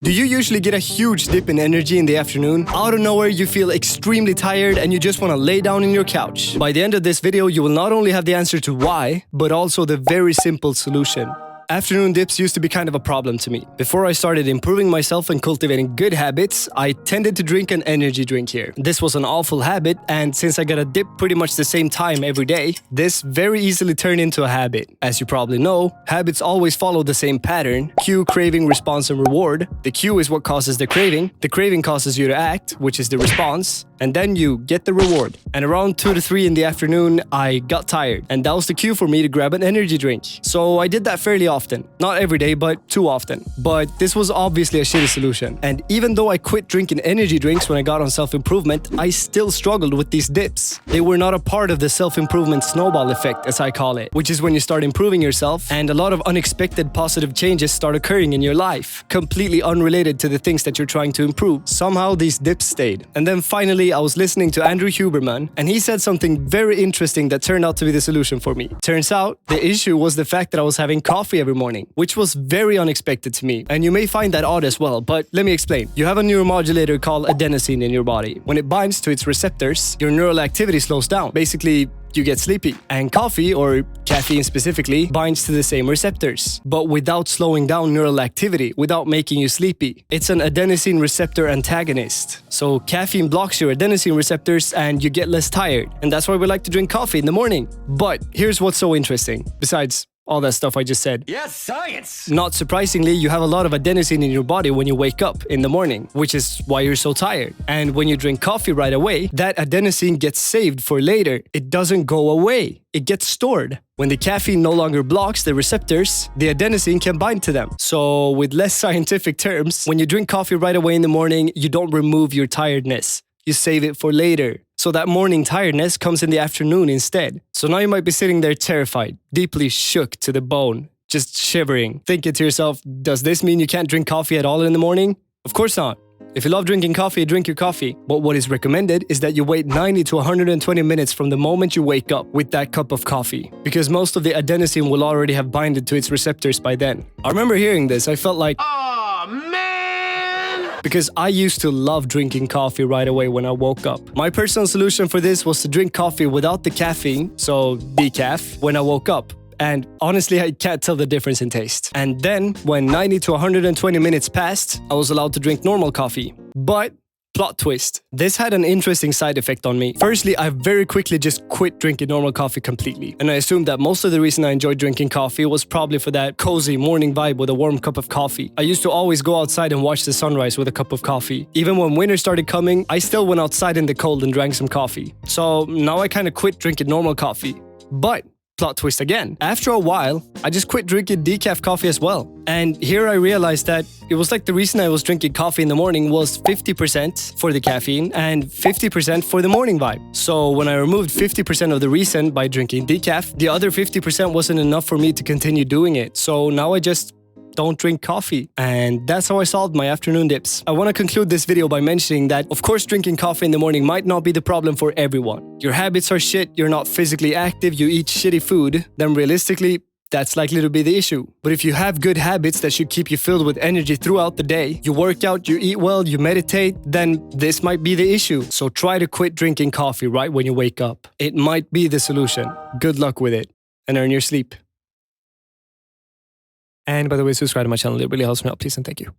Do you usually get a huge dip in energy in the afternoon? Out of nowhere, you feel extremely tired and you just want to lay down on your couch. By the end of this video, you will not only have the answer to why, but also the very simple solution. Afternoon dips used to be kind of a problem to me. Before I started improving myself and cultivating good habits, I tended to drink an energy drink here. This was an awful habit, and since I got a dip pretty much the same time every day, this very easily turned into a habit. As you probably know, habits always follow the same pattern: cue, craving, response, and reward. The cue is what causes the craving causes you to act, which is the response, and then you get the reward. And around 2 to 3 in the afternoon, I got tired, and that was the cue for me to grab an energy drink. So I did that fairly often. Not every day, but too often. But this was obviously a shitty solution. And even though I quit drinking energy drinks when I got on self-improvement, I still struggled with these dips. They were not a part of the self-improvement snowball effect, as I call it, which is when you start improving yourself and a lot of unexpected positive changes start occurring in your life, completely unrelated to the things that you're trying to improve. Somehow these dips stayed. And then finally, I was listening to Andrew Huberman, and he said something very interesting that turned out to be the solution for me. Turns out, the issue was the fact that I was having coffee every morning, which was very unexpected to me. And you may find that odd as well, but let me explain. You have a neuromodulator called adenosine in your body. When it binds to its receptors, your neural activity slows down. Basically, you get sleepy. And coffee, or caffeine specifically, binds to the same receptors, but without slowing down neural activity, without making you sleepy. It's an adenosine receptor antagonist. So caffeine blocks your adenosine receptors and you get less tired. And that's why we like to drink coffee in the morning. But here's what's so interesting, besides all that stuff I just said. Yes, science! Not surprisingly, you have a lot of adenosine in your body when you wake up in the morning, which is why you're so tired. And when you drink coffee right away, that adenosine gets saved for later. It doesn't go away. It gets stored. When the caffeine no longer blocks the receptors, the adenosine can bind to them. So with less scientific terms, when you drink coffee right away in the morning, you don't remove your tiredness. You save it for later. So that morning tiredness comes in the afternoon instead. So now you might be sitting there terrified, deeply shook to the bone, just shivering, thinking to yourself, does this mean you can't drink coffee at all in the morning? Of course not. If you love drinking coffee, drink your coffee. But what is recommended is that you wait 90 to 120 minutes from the moment you wake up with that cup of coffee, because most of the adenosine will already have binded to its receptors by then. I remember hearing this, I felt like, Oh, man! because I used to love drinking coffee right away when I woke up. My personal solution for this was to drink coffee without the caffeine, so decaf, when I woke up. And honestly, I can't tell the difference in taste. And then, when 90 to 120 minutes passed, I was allowed to drink normal coffee. But plot twist. This had an interesting side effect on me. Firstly, I very quickly just quit drinking normal coffee completely. And I assumed that most of the reason I enjoyed drinking coffee was probably for that cozy morning vibe with a warm cup of coffee. I used to always go outside and watch the sunrise with a cup of coffee. Even when winter started coming, I still went outside in the cold and drank some coffee. So now I kind of quit drinking normal coffee. But plot twist again. After a while, I just quit drinking decaf coffee as well. And here I realized that it was like the reason I was drinking coffee in the morning was 50% for the caffeine and 50% for the morning vibe. So when I removed 50% of the reason by drinking decaf, the other 50% wasn't enough for me to continue doing it. So now I just don't drink coffee. And that's how I solved my afternoon dips. I want to conclude this video by mentioning that, of course, drinking coffee in the morning might not be the problem for everyone. Your habits are shit, you're not physically active, you eat shitty food, then realistically, that's likely to be the issue. But if you have good habits that should keep you filled with energy throughout the day, you work out, you eat well, you meditate, then this might be the issue. So try to quit drinking coffee right when you wake up. It might be the solution. Good luck with it, and earn your sleep. And by the way, subscribe to my channel. It really helps me out. Please and thank you.